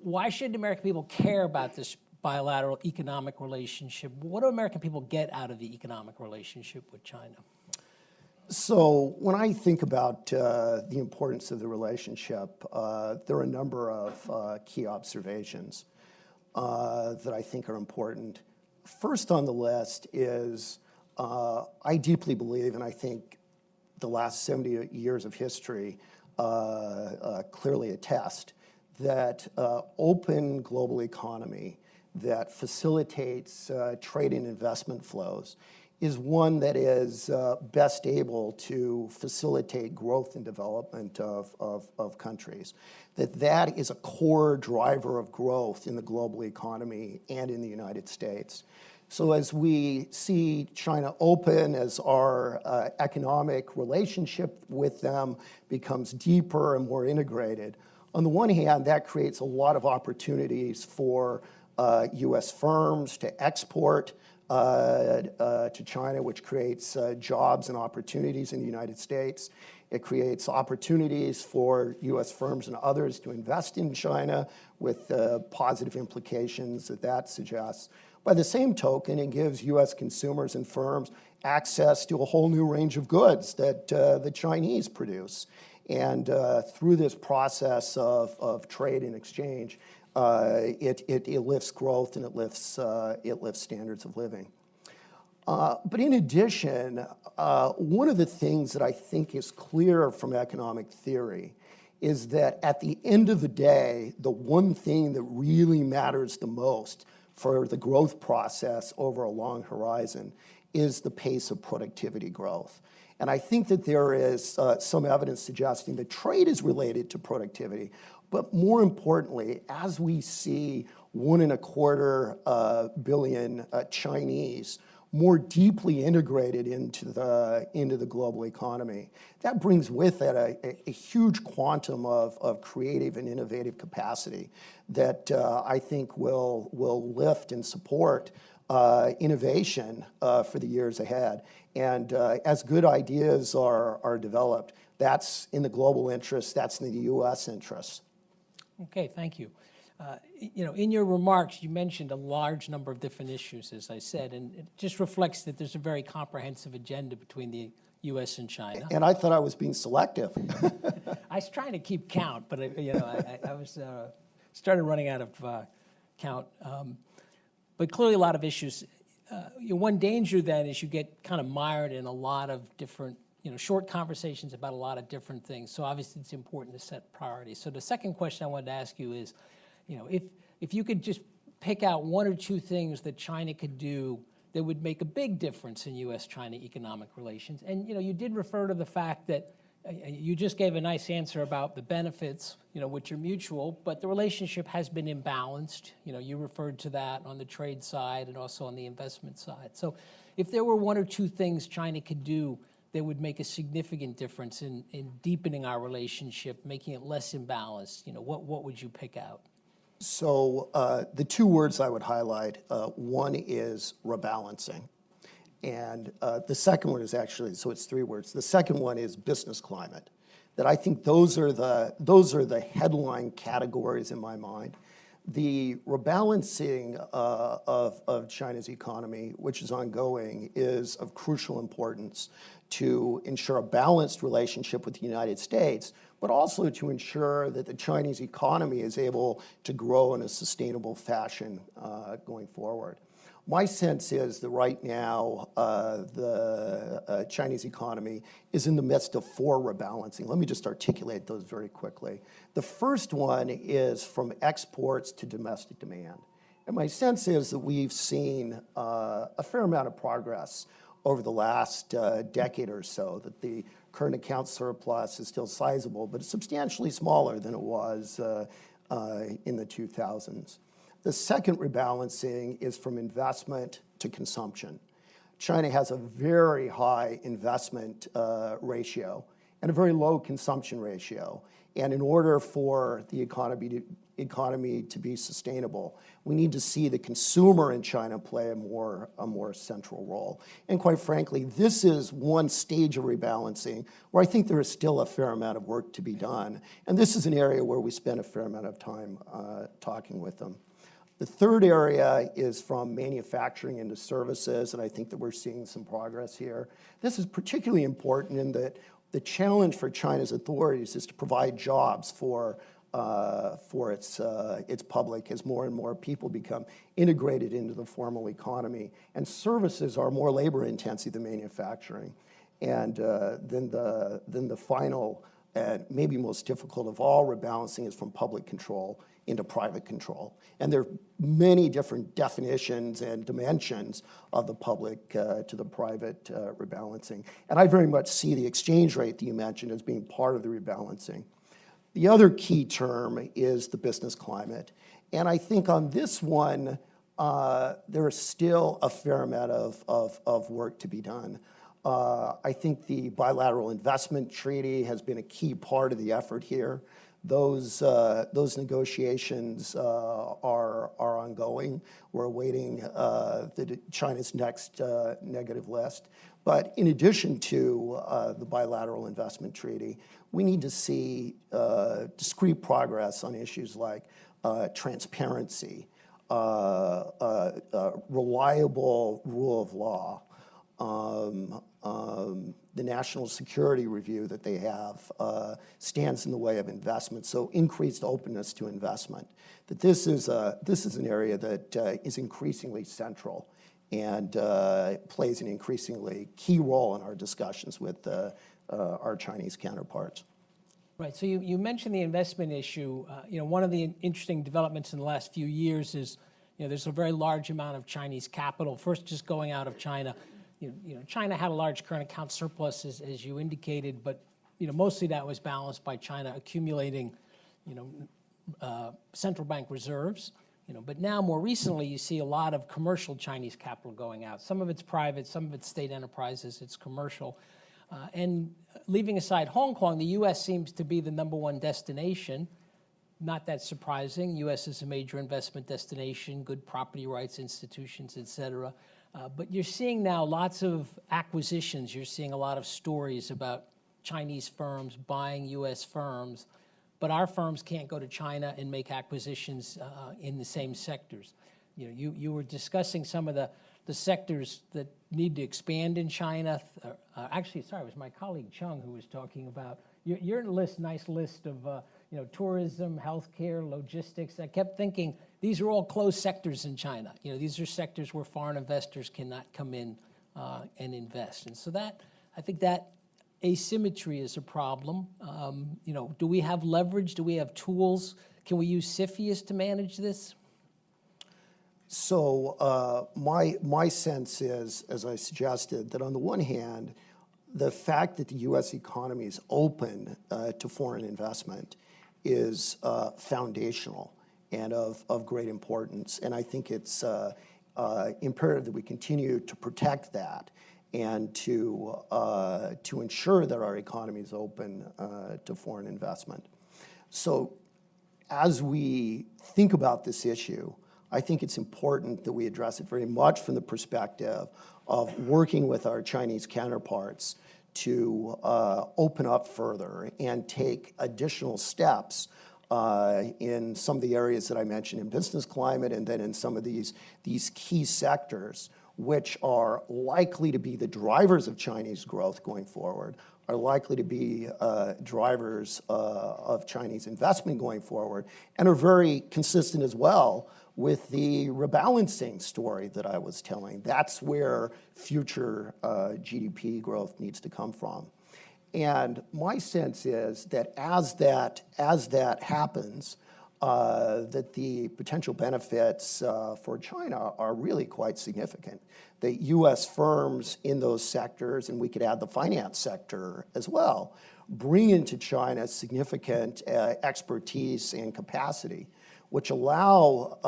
why should American people care about this bilateral economic relationship? What do American people get out of the economic relationship with China? So when I think about the importance of the relationship, there are a number of key observations that I think are important. First on the list is I deeply believe, and I think the last 70 years of history clearly attest, that open global economy that facilitates trade and investment flows is one that is best able to facilitate growth and development of countries. That is a core driver of growth in the global economy and in the United States. So as we see China open, as our economic relationship with them becomes deeper and more integrated, on the one hand, that creates a lot of opportunities for U.S. firms to export to China, which creates jobs and opportunities in the United States. It creates opportunities for U.S. firms and others to invest in China with the positive implications that that suggests. By the same token, it gives U.S. consumers and firms access to a whole new range of goods that the Chinese produce. And through this process of trade and exchange, it lifts growth and it lifts standards of living. But in addition, one of the things that I think is clear from economic theory is that at the end of the day, the one thing that really matters the most for the growth process over a long horizon is the pace of productivity growth. And I think that there is some evidence suggesting that trade is related to productivity. But more importantly, as we see 1.25 billion Chinese more deeply integrated into the global economy, that brings with it a huge quantum of creative and innovative capacity that I think will lift and support innovation for the years ahead. And as good ideas are developed, that's in the global interest, that's in the U.S. interest. Okay, thank you. In your remarks, you mentioned a large number of different issues, as I said, and it just reflects that there's a very comprehensive agenda between the U.S. and China. And I thought I was being selective. I was trying to keep count, but I was started running out of count. But clearly, a lot of issues. One danger then is you get kind of mired in a lot of different, short conversations about a lot of different things. So obviously, it's important to set priorities. So the second question I wanted to ask you is, if you could just pick out one or two things that China could do that would make a big difference in U.S.-China economic relations. And, you did refer to the fact that you just gave a nice answer about the benefits, which are mutual, but the relationship has been imbalanced. You referred to that on the trade side and also on the investment side. So if there were one or two things China could do that would make a significant difference in deepening our relationship, making it less imbalanced, what would you pick out? So the two words I would highlight, one is rebalancing. And the second one is actually, so it's three words. The second one is business climate. That I think those are the headline categories in my mind. The rebalancing of China's economy, which is ongoing, is of crucial importance to ensure a balanced relationship with the United States, but also to ensure that the Chinese economy is able to grow in a sustainable fashion going forward. My sense is that right now, the Chinese economy is in the midst of four rebalancing. Let me just articulate those very quickly. The first one is from exports to domestic demand. And my sense is that we've seen a fair amount of progress over the last decade or so, that the current account surplus is still sizable, but it's substantially smaller than it was in the 2000s. The second rebalancing is from investment to consumption. China has a very high investment ratio, and a very low consumption ratio. And in order for the economy to be sustainable, we need to see the consumer in China play a more central role. And quite frankly, this is one stage of rebalancing where I think there is still a fair amount of work to be done. And this is an area where we spend a fair amount of time talking with them. The third area is from manufacturing into services, and I think that we're seeing some progress here. This is particularly important in that the challenge for China's authorities is to provide jobs for its public as more and more people become integrated into the formal economy. And services are more labor-intensive than manufacturing. And then the final and maybe most difficult of all rebalancing is from public control into private control. And there are many different definitions and dimensions of the public to the private rebalancing. And I very much see the exchange rate that you mentioned as being part of the rebalancing. The other key term is the business climate. And I think on this one, there is still a fair amount of work to be done. I think the bilateral investment treaty has been a key part of the effort here. Those negotiations are ongoing. We're awaiting China's next negative list. But in addition to the bilateral investment treaty, we need to see discrete progress on issues like transparency, reliable rule of law, the national security review that they have stands in the way of investment. So increased openness to investment. That this is an area that is increasingly central and plays an increasingly key role in our discussions with our Chinese counterparts. Right. So you mentioned the investment issue. One of the interesting developments in the last few years is, there's a very large amount of Chinese capital first just going out of China. China had a large current account surplus, as you indicated, but mostly that was balanced by China accumulating, central bank reserves. But now, more recently, you see a lot of commercial Chinese capital going out. Some of it's private, some of it's state enterprises, it's commercial. And leaving aside Hong Kong, the U.S. seems to be the #1 destination. Not that surprising. U.S. is a major investment destination, good property rights institutions, et cetera. But you're seeing now lots of acquisitions. You're seeing a lot of stories about Chinese firms buying U.S. firms, but our firms can't go to China and make acquisitions in the same sectors. You were discussing some of the sectors that need to expand in China. Actually, sorry, it was my colleague Cheng who was talking about your nice list of tourism, healthcare, logistics. I kept thinking these are all closed sectors in China. These are sectors where foreign investors cannot come in and invest. And so I think that asymmetry is a problem. Do we have leverage? Do we have tools? Can we use CFIUS to manage this? So my sense is, as I suggested, that on the one hand, the fact that the U.S. economy is open to foreign investment is foundational and of great importance. And I think it's imperative that we continue to protect that and to ensure that our economy is open to foreign investment. So as we think about this issue, I think it's important that we address it very much from the perspective of working with our Chinese counterparts to open up further and take additional steps in some of the areas that I mentioned in business climate and then in some of these key sectors, which are likely to be the drivers of Chinese growth going forward, are likely to be drivers of Chinese investment going forward, and are very consistent as well with the rebalancing story that I was telling. That's where future GDP growth needs to come from. And my sense is that as that happens, that the potential benefits for China are really quite significant. The U.S. firms in those sectors, and we could add the finance sector as well, bring into China significant expertise and capacity, which allow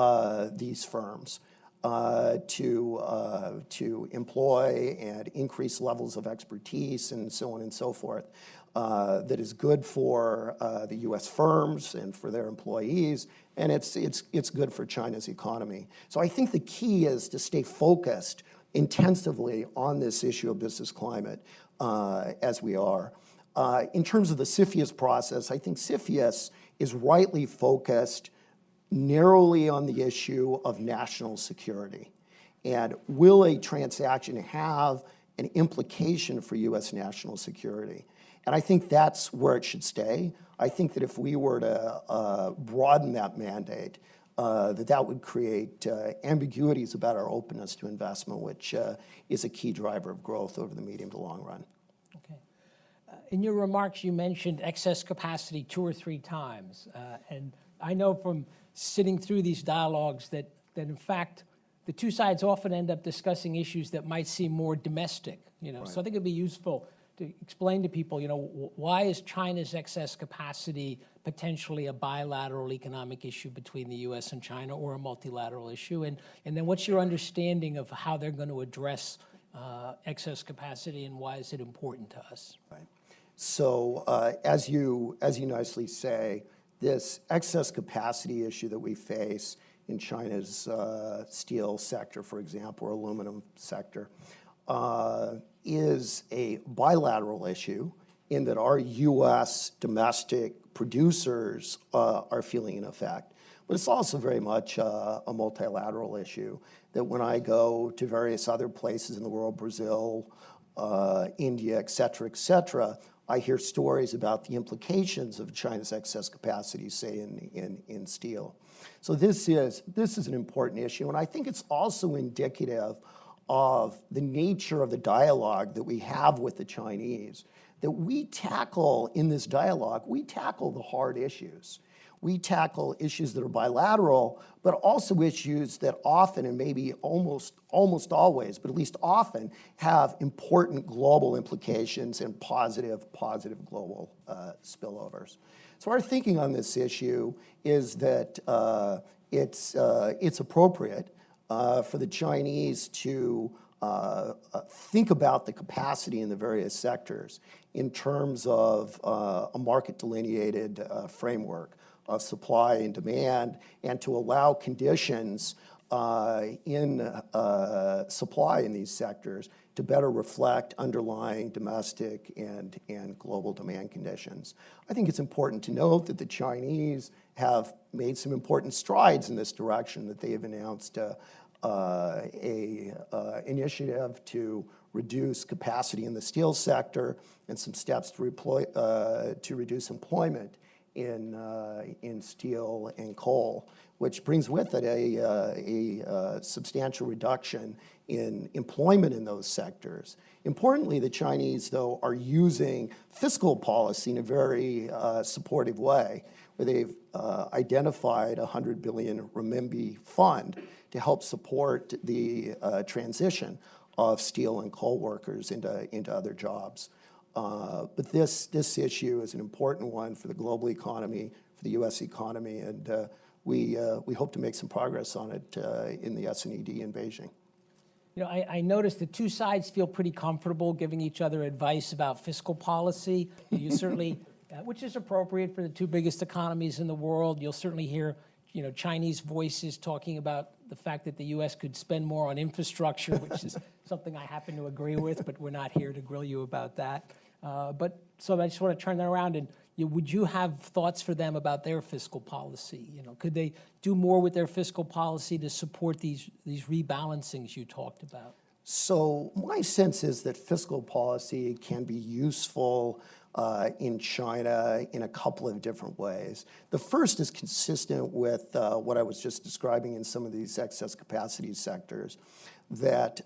these firms to employ and increase levels of expertise and so on and so forth. that is good for the U.S. firms and for their employees, and it's good for China's economy. So I think the key is to stay focused intensively on this issue of business climate as we are. In terms of the CFIUS process, I think CFIUS is rightly focused narrowly on the issue of national security. And will a transaction have an implication for U.S. national security? And I think that's where it should stay. I think that if we were to broaden that mandate, that would create ambiguities about our openness to investment, which is a key driver of growth over the medium to long run. Okay. In your remarks, you mentioned excess capacity 2 or 3 times. And I know from sitting through these dialogues that in fact, the two sides often end up discussing issues that might seem more domestic. Right. So I think it'd be useful to explain to people, why is China's excess capacity potentially a bilateral economic issue between the U.S. and China, or a multilateral issue? And then what's your understanding of how they're going to address excess capacity, and why is it important to us? Right. So as you nicely say, this excess capacity issue that we face in China's steel sector, for example, or aluminum sector, is a bilateral issue in that our U.S. domestic producers are feeling an effect. But it's also very much a multilateral issue, that when I go to various other places in the world, Brazil, India, et cetera, I hear stories about the implications of China's excess capacity, say, in steel. So this is an important issue, and I think it's also indicative of the nature of the dialogue that we have with the Chinese, that we tackle in this dialogue, we tackle the hard issues. We tackle issues that are bilateral, but also issues that often, and maybe almost always, but at least often, have important global implications and positive global spillovers. So our thinking on this issue is that it's appropriate for the Chinese to think about the capacity in the various sectors in terms of a market-delineated framework of supply and demand, and to allow conditions in supply in these sectors to better reflect underlying domestic and global demand conditions. I think it's important to note that the Chinese have made some important strides in this direction, that they have announced a initiative to reduce capacity in the steel sector, and some steps to reduce employment in steel and coal, which brings with it a substantial reduction in employment in those sectors. Importantly, the Chinese, though, are using fiscal policy in a very supportive way, where they've identified a 100 billion renminbi fund to help support the transition of steel and coal workers into other jobs. But this issue is an important one for the global economy, for the U.S. economy, and we hope to make some progress on it in the S&ED in Beijing. I noticed the two sides feel pretty comfortable giving each other advice about fiscal policy. You certainly, which is appropriate for the two biggest economies in the world. You'll certainly hear, Chinese voices talking about the fact that the U.S. could spend more on infrastructure, which is something I happen to agree with, but we're not here to grill you about that. So I just want to turn that around, and would you have thoughts for them about their fiscal policy? Could they do more with their fiscal policy to support these rebalancings you talked about? So my sense is that fiscal policy can be useful in China in a couple of different ways. The first is consistent with what I was just describing in some of these excess capacity sectors, that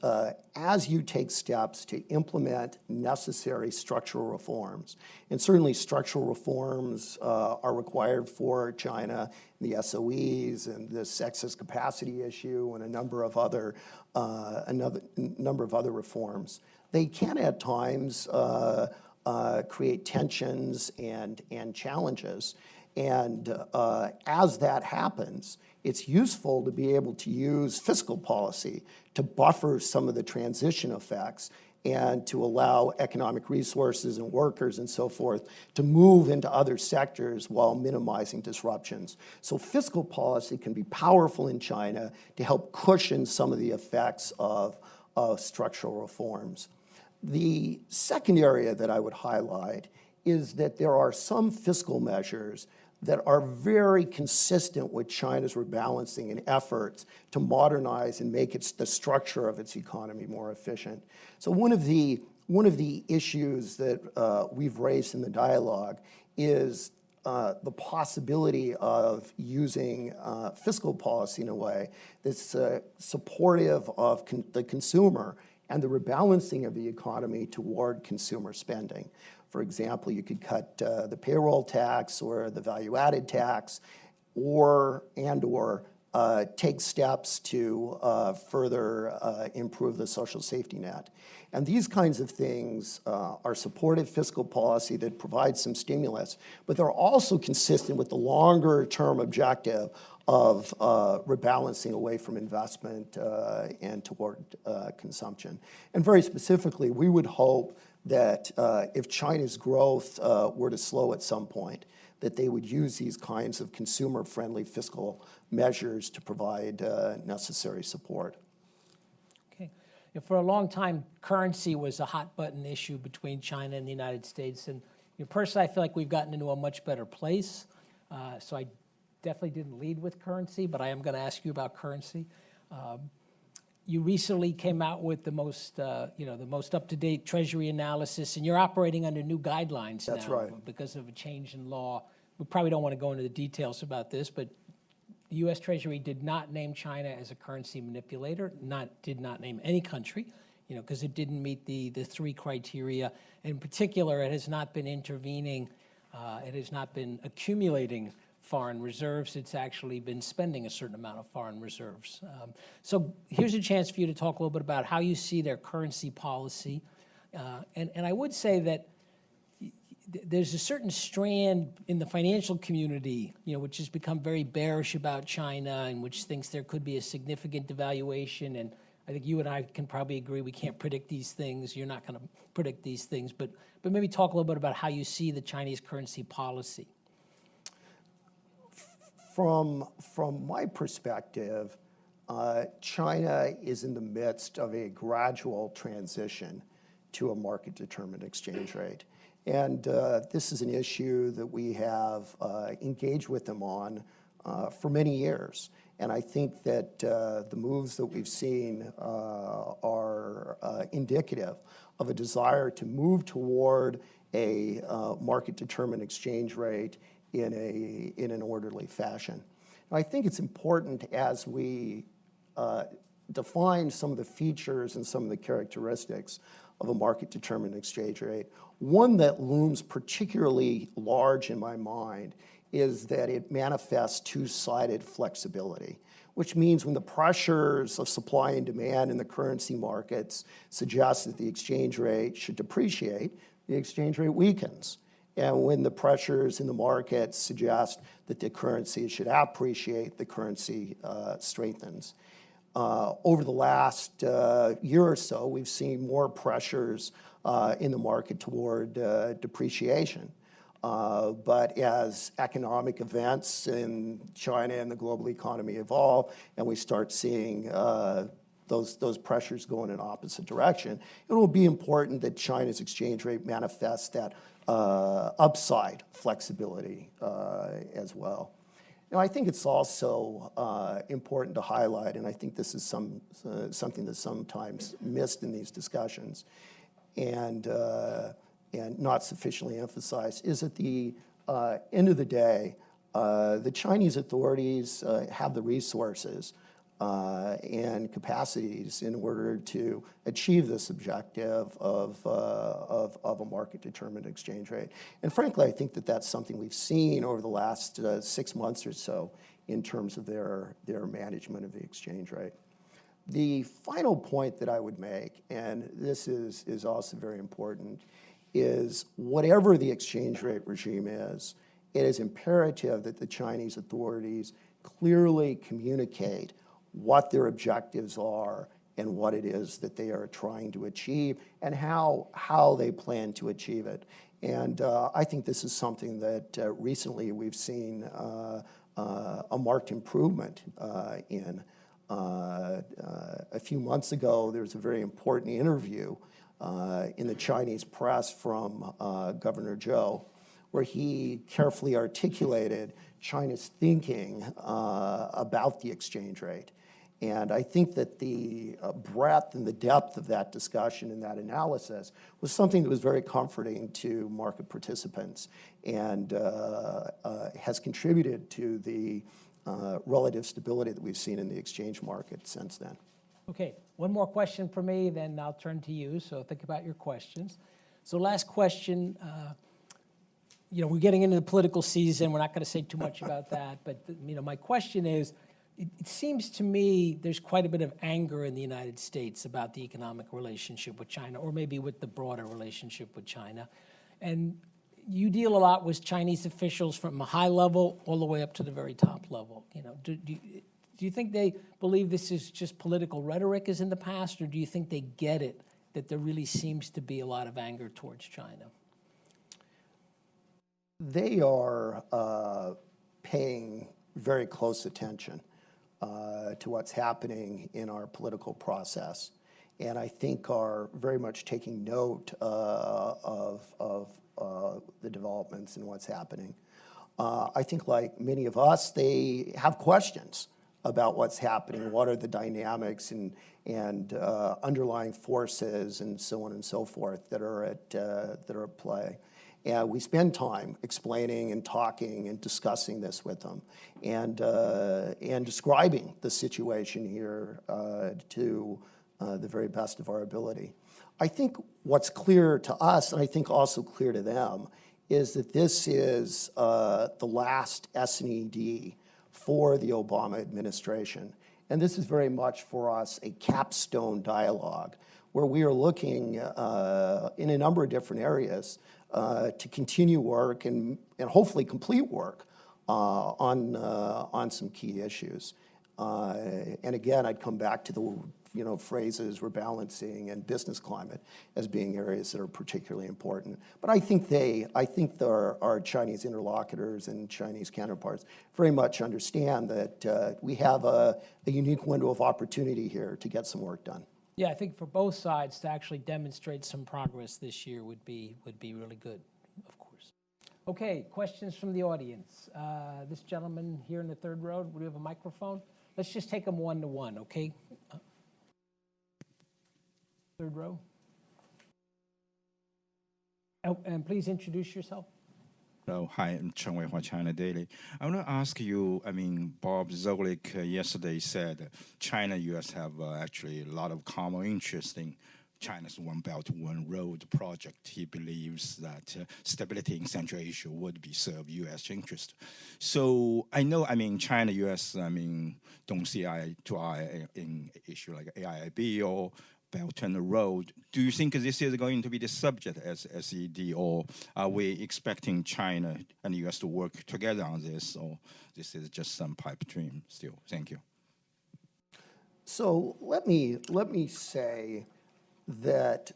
as you take steps to implement necessary structural reforms, and certainly structural reforms are required for China, the SOEs and this excess capacity issue, and a number of other reforms, they can at times create tensions and challenges. And as that happens, it's useful to be able to use fiscal policy to buffer some of the transition effects and to allow economic resources and workers and so forth to move into other sectors while minimizing disruptions. So fiscal policy can be powerful in China to help cushion some of the effects of structural reforms. The second area that I would highlight is that there are some fiscal measures that are very consistent with China's rebalancing and efforts to modernize and make the structure of its economy more efficient. So one of the issues that we've raised in the dialogue is the possibility of using fiscal policy in a way that's supportive of the consumer and the rebalancing of the economy toward consumer spending. For example, you could cut the payroll tax or the value-added tax, or take steps to further improve the social safety net. And these kinds of things are supportive fiscal policy that provides some stimulus, but they're also consistent with the longer-term objective of rebalancing away from investment and toward consumption. And very specifically, we would hope that if China's growth were to slow at some point, that they would use these kinds of consumer-friendly fiscal measures to provide necessary support. Okay. For a long time, currency was a hot-button issue between China and the United States. And personally, I feel like we've gotten into a much better place. So I definitely didn't lead with currency, but I am going to ask you about currency. You recently came out with the most up-to-date Treasury analysis, and you're operating under new guidelines That's now right. because of a change in law. We probably don't want to go into the details about this, but the U.S. Treasury did not name China as a currency manipulator, did not name any country, because it didn't meet the three criteria. In particular, it has not been intervening, it has not been accumulating foreign reserves. It's actually been spending a certain amount of foreign reserves. So here's a chance for you to talk a little bit about how you see their currency policy. And I would say that there's a certain strand in the financial community, which has become very bearish about China and which thinks there could be a significant devaluation. And I think you and I can probably agree we can't predict these things. You're not going to predict these things. But maybe talk a little bit about how you see the Chinese currency policy. From my perspective, China is in the midst of a gradual transition to a market-determined exchange rate. And this is an issue that we have engaged with them on for many years. And I think that the moves that we've seen are indicative of a desire to move toward a market-determined exchange rate in an orderly fashion. And I think it's important as we define some of the features and some of the characteristics of a market-determined exchange rate. One that looms particularly large in my mind is that it manifests two-sided flexibility, which means when the pressures of supply and demand in the currency markets suggest that the exchange rate should depreciate, the exchange rate weakens. And when the pressures in the market suggest that the currency should appreciate, the currency strengthens. Over the last year or so, we've seen more pressures in the market toward depreciation. But as economic events in China and the global economy evolve, and we start seeing those pressures go in an opposite direction, it will be important that China's exchange rate manifests that upside flexibility as well. Now, I think it's also important to highlight, and I think this is something that's sometimes missed in these discussions, and not sufficiently emphasized, is at the end of the day, the Chinese authorities have the resources and capacities in order to achieve this objective of a market-determined exchange rate. And frankly, I think that that's something we've seen over the last 6 months or so in terms of their management of the exchange rate. The final point that I would make, and this is also very important, is whatever the exchange rate regime is, it is imperative that the Chinese authorities clearly communicate what their objectives are and what it is that they are trying to achieve and how they plan to achieve it. And I think this is something that recently we've seen a marked improvement in. A few months ago, there was a very important interview in the Chinese press from Governor Zhou, where he carefully articulated China's thinking about the exchange rate. And I think that the breadth and the depth of that discussion and that analysis was something that was very comforting to market participants and has contributed to the relative stability that we've seen in the exchange market since then. Okay, one more question for me, then I'll turn to you, so think about your questions. So last question, we're getting into the political season. We're not going to say too much about that, but my question is, it seems to me there's quite a bit of anger in the United States about the economic relationship with China, or maybe with the broader relationship with China. And you deal a lot with Chinese officials from a high level all the way up to the very top level. Do you think they believe this is just political rhetoric as in the past, or do you think they get it, that there really seems to be a lot of anger towards China? They are paying very close attention to what's happening in our political process, and I think are very much taking note of the developments and what's happening. I think, like many of us, they have questions about what's happening, what are the dynamics and underlying forces and so on and so forth that are at play. And we spend time explaining and talking and discussing this with them and describing the situation here to the very best of our ability. I think what's clear to us, and I think also clear to them, is that this is the last S&ED for the Obama administration. And this is very much for us a capstone dialogue where we are looking in a number of different areas to continue work and hopefully complete work on some key issues. And again, I'd come back to the phrases rebalancing and business climate as being areas that are particularly important. But I think our Chinese interlocutors and Chinese counterparts very much understand that we have a unique window of opportunity here to get some work done. Yeah, I think for both sides to actually demonstrate some progress this year would be really good, of course. Okay, questions from the audience. This gentleman here in the third row, do we have a microphone? Let's just take them one to one, okay? Third row. Oh, and please introduce yourself. Hello, hi, I'm Cheng from China Daily. I want to ask you, Bob Zoellick yesterday said China and U.S. have actually a lot of common interest in China's One Belt, One Road project. He believes that stability in Central Asia would be serve U.S. interest. So I know, China, U.S., don't see eye to eye in issue like AIIB or Belt and Road. Do you think this is going to be the subject as S&ED, or are we expecting China and the U.S. to work together on this, or this is just some pipe dream still? Thank you. So let me say that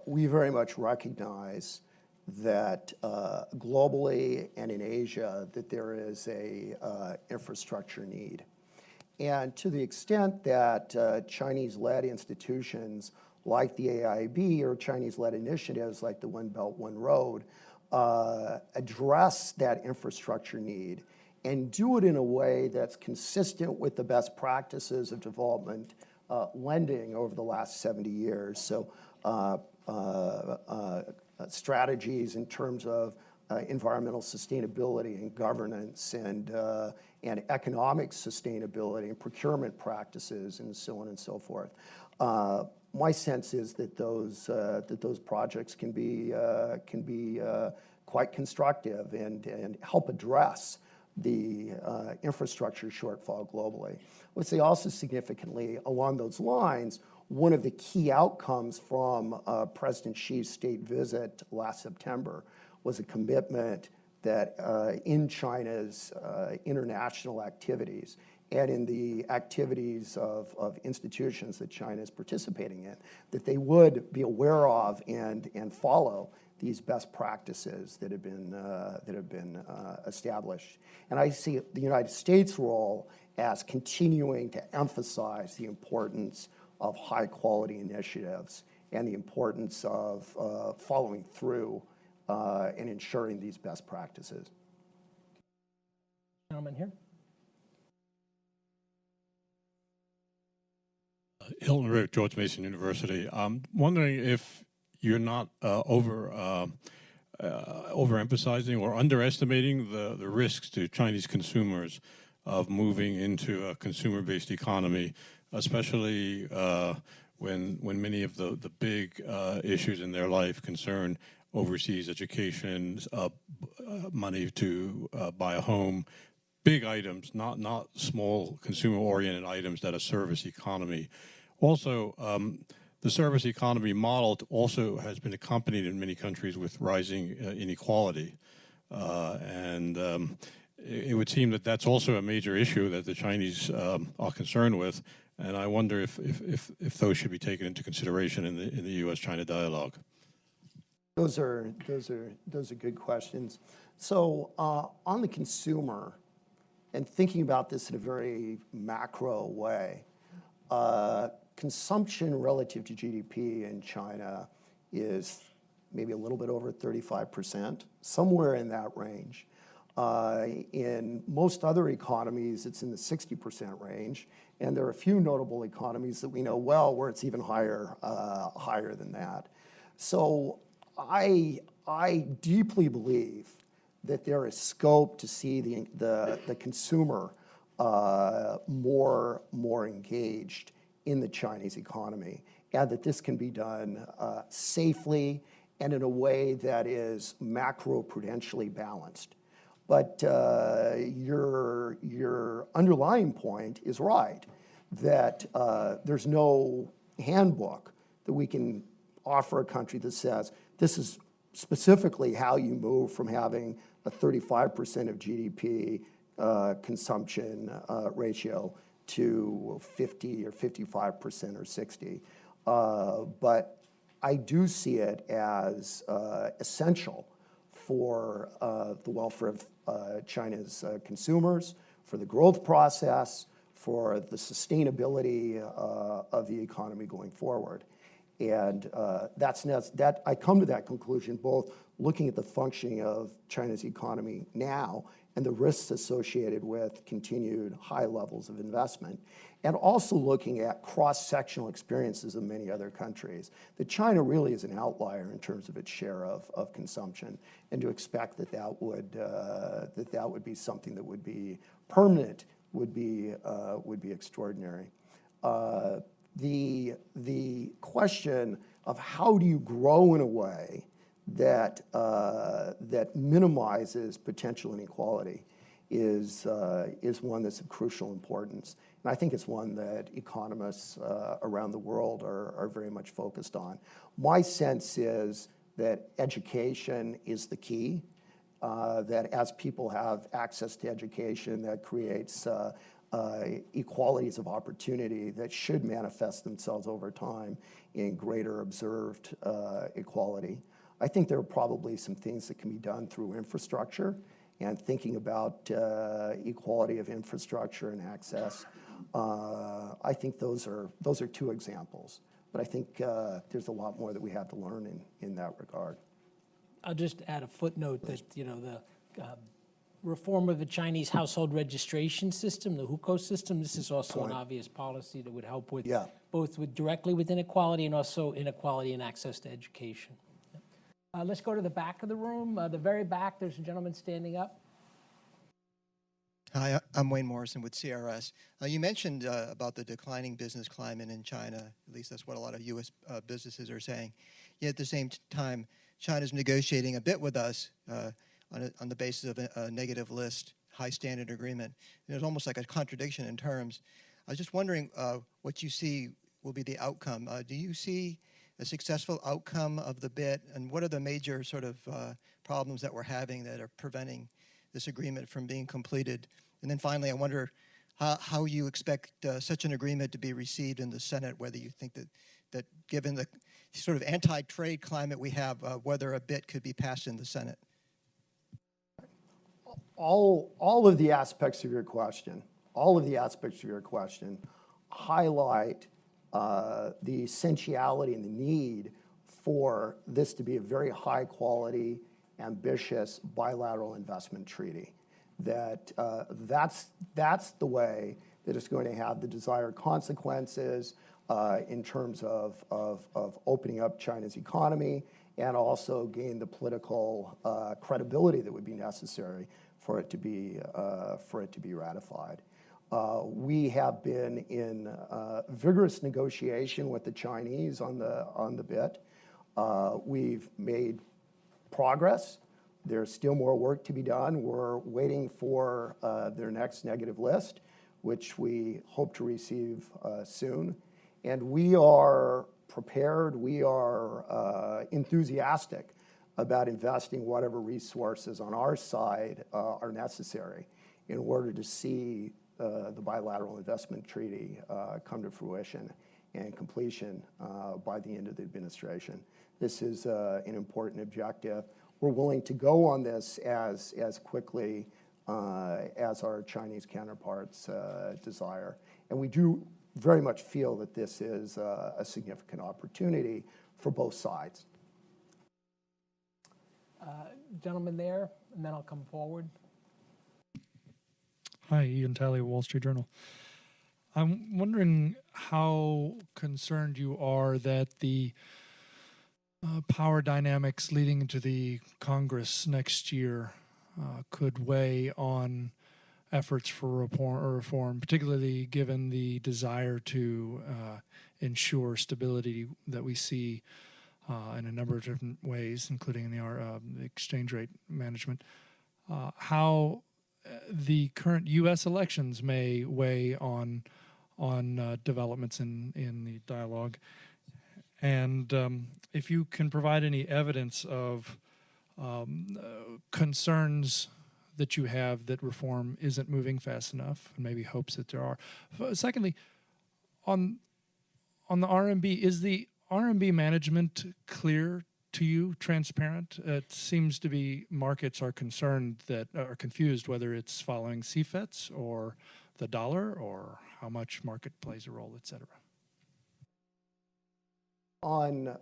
we very much recognize that globally and in Asia that there is a infrastructure need. And to the extent that Chinese-led institutions like the AIIB or Chinese-led initiatives like the One Belt, One Road address that infrastructure need and do it in a way that's consistent with the best practices of development lending over the last 70 years. So strategies in terms of environmental sustainability and governance and economic sustainability and procurement practices and so on and so forth. My sense is that those projects can be quite constructive and help address the infrastructure shortfall globally. I would say also significantly along those lines, one of the key outcomes from President Xi's state visit last September was a commitment that in China's international activities and in the activities of institutions that China is participating in, that they would be aware of and follow these best practices that have been established. And I see the United States' role as continuing to emphasize the importance of high-quality initiatives and the importance of following through and ensuring these best practices. Gentleman here. Hilton Rick, George Mason University. I'm wondering if you're not overemphasizing or underestimating the risks to Chinese consumers of moving into a consumer-based economy, especially when many of the big issues in their life concern overseas education, money to buy a home, big items, not small consumer-oriented items that a service economy. Also, the service economy model also has been accompanied in many countries with rising inequality. It would seem that that's also a major issue that the Chinese are concerned with, and I wonder if those should be taken into consideration in the U.S. China dialogue. Those are good questions. So on the consumer, and thinking about this in a very macro way, consumption relative to GDP in China is maybe a little bit over 35%, somewhere in that range. In most other economies, it's in the 60% range, and there are a few notable economies that we know well where it's even higher than that. So I deeply believe that there is scope to see the consumer more engaged in the Chinese economy, and that this can be done safely and in a way that is macro-prudentially balanced. But your underlying point is right, that there's no handbook that we can offer a country that says this is specifically how you move from having a 35% of GDP consumption ratio to 50 or 55% or 60. But I do see it as essential for the welfare of China's consumers, for the growth process, for the sustainability of the economy going forward. And that I come to that conclusion both looking at the functioning of China's economy now and the risks associated with continued high levels of investment, and also looking at cross-sectional experiences of many other countries. That China really is an outlier in terms of its share of consumption, and to expect that would be something that would be permanent would be extraordinary. The question of how do you grow in a way that minimizes potential inequality is one that's of crucial importance. And I think it's one that economists around the world are very much focused on. My sense is that education is the key, that as people have access to education, that creates equalities of opportunity that should manifest themselves over time in greater observed equality. I think there are probably some things that can be done through infrastructure and thinking about equality of infrastructure and access. I think those are two examples, but I think there's a lot more that we have to learn in that regard. I'll just add a footnote that the reform of the Chinese household registration system, the hukou system. This is also an obvious policy that would help with both directly with inequality and also inequality in access to education. Let's go to the back of the room. The very back, there's a gentleman standing up. Hi, I'm Wayne Morrison with CRS. You mentioned about the declining business climate in China. At least that's what a lot of U.S. businesses are saying. Yet at the same time, China's negotiating a bit with us on the basis of a negative list, high standard agreement. And it's almost like a contradiction in terms. I was just wondering what you see will be the outcome. Do you see a successful outcome of the bit, and what are the major sort of problems that we're having that are preventing this agreement from being completed? And then finally, I wonder how you expect such an agreement to be received in the Senate, whether you think that given the sort of anti-trade climate we have, whether a bit could be passed in the Senate. All of the aspects of your question, highlight the essentiality and the need for this to be a very high quality, ambitious bilateral investment treaty. That's the way that it's going to have the desired consequences in terms of opening up China's economy and also gain the political credibility that would be necessary for it to be ratified. We have been in vigorous negotiation with the Chinese on the bit. We've made progress. There's still more work to be done. We're waiting for their next negative list, which we hope to receive soon. And we are prepared, we are enthusiastic about investing whatever resources on our side are necessary in order to see the bilateral investment treaty come to fruition and completion by the end of the administration. This is an important objective. We're willing to go on this as quickly as our Chinese counterparts desire. And we do very much feel that this is a significant opportunity for both sides. Gentleman there, and then I'll come forward. Hi, Ian Talley, Wall Street Journal. I'm wondering how concerned you are that the power dynamics leading into the Congress next year could weigh on efforts for reform, particularly given the desire to ensure stability that we see in a number of different ways, including in the exchange rate management. How the current U.S. elections may weigh on developments in the dialogue, and if you can provide any evidence of concerns that you have that reform isn't moving fast enough, and maybe hopes that there are. Secondly, on the RMB, is the RMB management clear to you, transparent? It seems to be markets are concerned that are confused whether it's following CFETs or the dollar or how much market plays a role, et cetera. On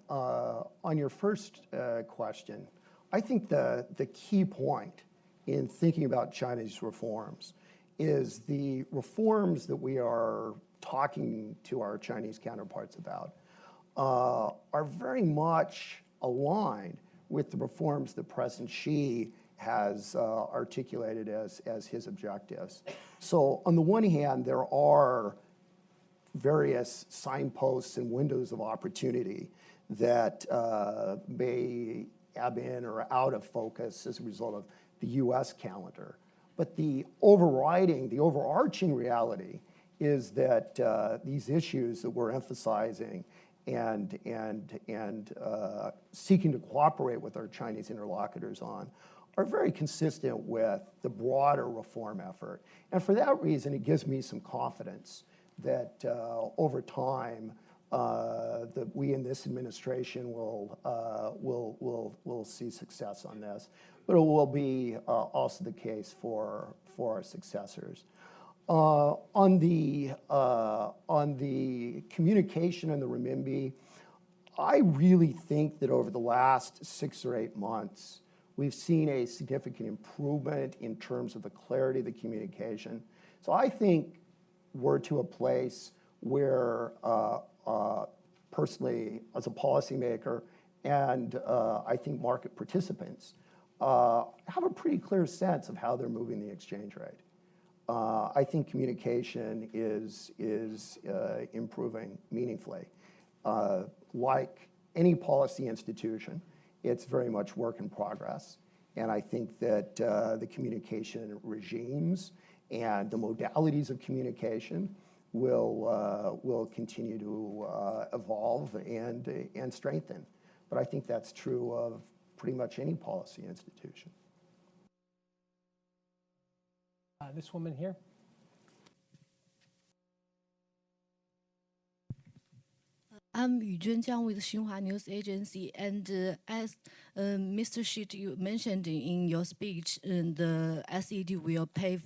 your first question, I think the key point in thinking about China's reforms is the reforms that we are talking to our Chinese counterparts about are very much aligned with the reforms that President Xi has articulated as his objectives. So on the one hand, there are various signposts and windows of opportunity that may ebb in or out of focus as a result of the U.S. calendar. But the overarching reality is that these issues that we're emphasizing and seeking to cooperate with our Chinese interlocutors on are very consistent with the broader reform effort. And for that reason, it gives me some confidence that over time, that we in this administration will see success on this, but it will be also the case for our successors. On the communication and the renminbi, I really think that over the last 6 or 8 months, we've seen a significant improvement in terms of the clarity of the communication. So I think we're to a place where personally, as a policymaker, and I think market participants have a pretty clear sense of how they're moving the exchange rate. I think communication is improving meaningfully. Like any policy institution, it's very much work in progress. And I think that the communication regimes and the modalities of communication will continue to evolve and strengthen. But I think that's true of pretty much any policy institution. This woman here. I'm Yu Junjiang with Xinhua News Agency, and as Mr. Shit, you mentioned in your speech, the S&ED will pave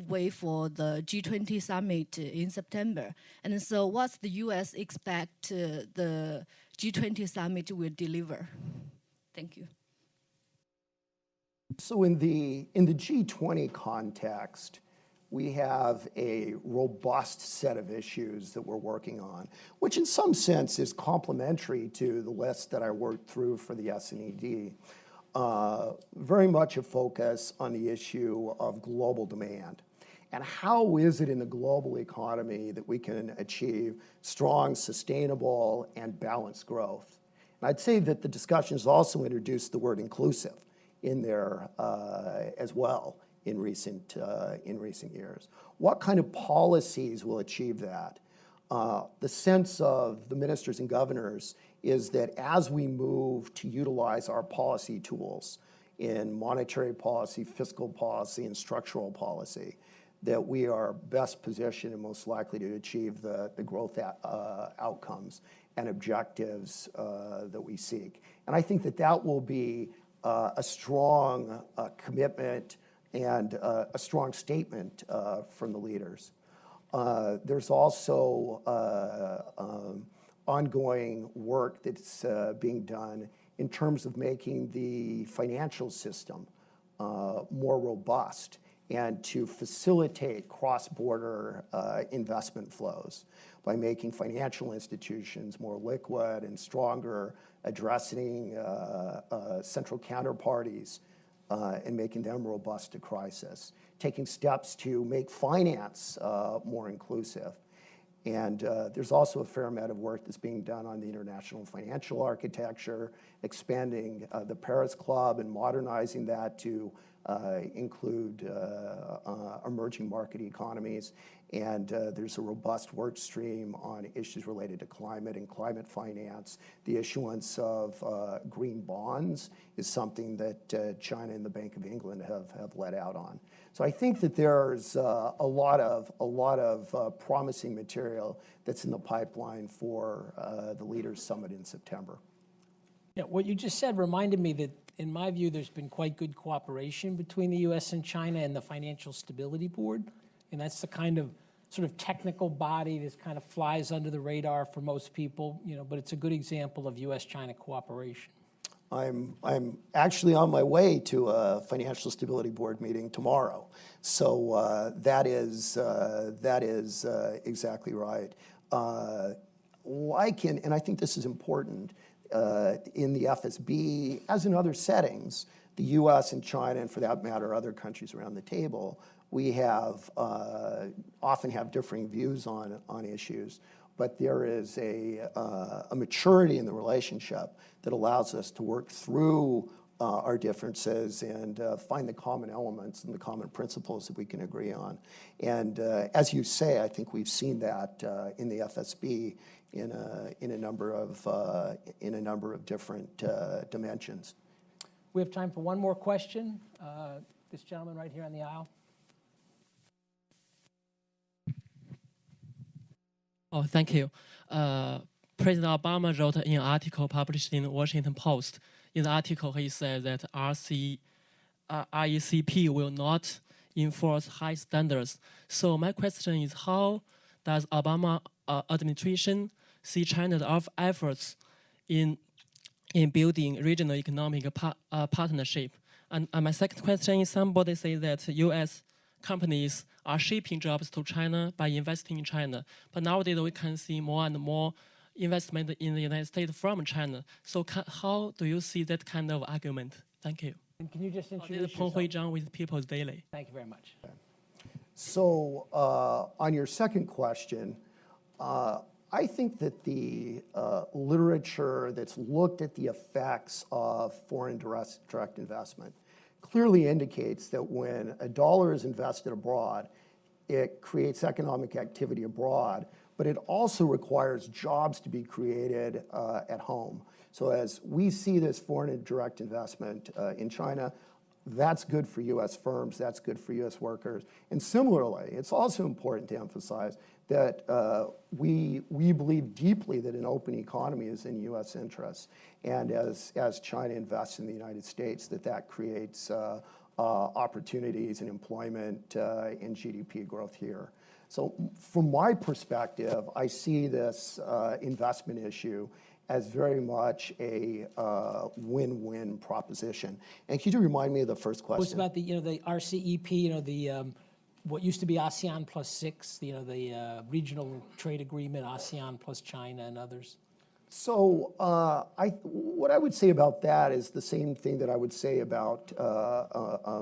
way for the G20 summit in September. And so, what's the U.S. expect the G20 summit will deliver? Thank you. So in the G20 context, we have a robust set of issues that we're working on, which in some sense is complementary to the list that I worked through for the S&ED. Very much a focus on the issue of global demand. And how is it in the global economy that we can achieve strong, sustainable, and balanced growth? And I'd say that the discussions also introduced the word inclusive in there as well in recent years. What kind of policies will achieve that? The sense of the ministers and governors is that as we move to utilize our policy tools in monetary policy, fiscal policy, and structural policy, that we are best positioned and most likely to achieve the growth outcomes and objectives that we seek. And I think that will be a strong commitment and a strong statement from the leaders. There's also ongoing work that's being done in terms of making the financial system more robust and to facilitate cross-border investment flows by making financial institutions more liquid and stronger, addressing central counterparties and making them robust to crisis, taking steps to make finance more inclusive. And there's also a fair amount of work that's being done on the international financial architecture, expanding the Paris Club and modernizing that to include emerging market economies. And there's a robust work stream on issues related to climate and climate finance. The issuance of green bonds is something that China and the Bank of England have let out on. So I think that there's a lot of promising material that's in the pipeline for the Leaders Summit in September. Yeah, what you just said reminded me that, in my view, there's been quite good cooperation between the U.S. and China and the Financial Stability Board. And that's the kind of sort of technical body that kind of flies under the radar for most people, but it's a good example of U.S.-China cooperation. I'm actually on my way to a Financial Stability Board meeting tomorrow. So that is exactly right. And I think this is important, in the FSB, as in other settings, the U.S. and China, and for that matter, other countries around the table, we have often have differing views on issues, but there is a maturity in the relationship that allows us to work through our differences and find the common elements and the common principles that we can agree on. And as you say, I think we've seen that in the FSB in a number of different dimensions. We have time for one more question. This gentleman right here on the aisle. Oh, thank you. President Obama wrote in an article published in the Washington Post. In the article, he said that RECP will not enforce high standards. So my question is, how does Obama administration see China's efforts in building regional economic partnership? And my second question is, somebody says that U.S. companies are shipping jobs to China by investing in China. But nowadays we can see more and more investment in the United States from China. So how do you see that kind of argument? Thank you. And can you just introduce yourself? Peng Hui Zhang with People's Daily. Thank you very much. So on your second question, I think that the literature that's looked at the effects of foreign direct investment clearly indicates that when a dollar is invested abroad, it creates economic activity abroad, but it also requires jobs to be created at home. So as we see this foreign direct investment in China, that's good for U.S. firms, that's good for U.S. workers. And similarly, it's also important to emphasize that we believe deeply that an open economy is in U.S. interests. And as China invests in the United States, that creates opportunities and employment and GDP growth here. So from my perspective, I see this investment issue as very much a win-win proposition. And could you remind me of the first question? It's about the RCEP, the what used to be ASEAN plus 6, the regional trade agreement, ASEAN plus China and others. So what I would say about that is the same thing that I would say about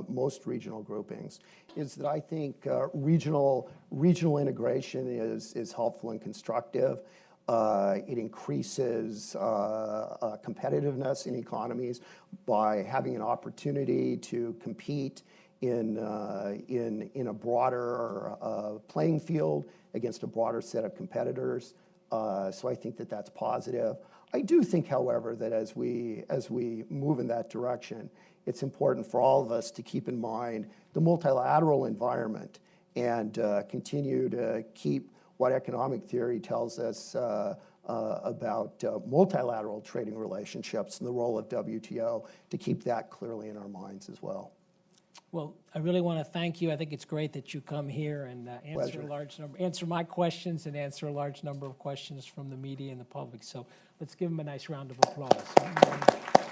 most regional groupings, is that I think regional integration is helpful and constructive. It increases competitiveness in economies by having an opportunity to compete in a broader playing field against a broader set of competitors. So I think that's positive. I do think, however, that as we move in that direction, it's important for all of us to keep in mind the multilateral environment and continue to keep what economic theory tells us about multilateral trading relationships and the role of WTO, to keep that clearly in our minds as well. Well, I really want to thank you. I think it's great that you come here and answer my questions and answer a large number of questions from the media and the public. So let's give them a nice round of applause.